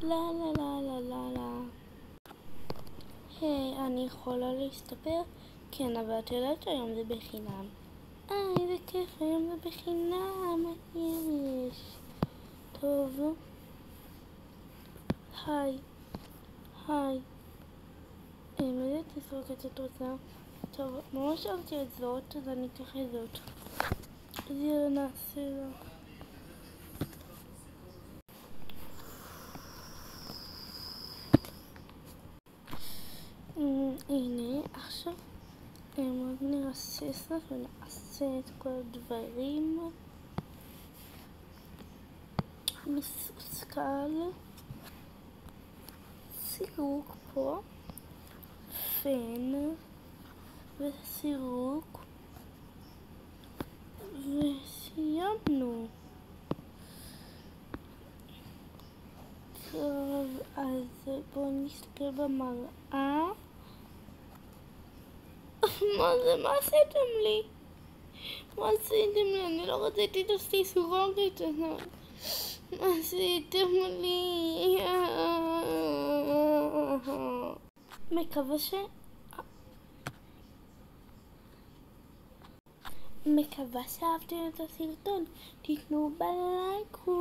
לה לה לה לה לה לה. היי, אני יכולה להסתפר? כן, אבל את יודעת שהיום זה בחינם. איזה כיף, היום זה בחינם, מה יש? טוב. היי. איזה תסרוקת את רוצה? טוב, ממש אהבתי את זאת, אז אני אקח את זאת. אז יאללה, נעשה לה. הנה, עכשיו רק נרסס לך ונעשה את כל הדברים. מסוסכל. סירוק פה. פן. וסירוק. וסיימנו. טוב, אז בואו נסתכל במראה. מה עשיתם לי? אני לא רציתי את הסיסורוקת הזאת. מה עשיתם לי? מקווה שאהבתם את הסרטון. תיתנו בלייקוש.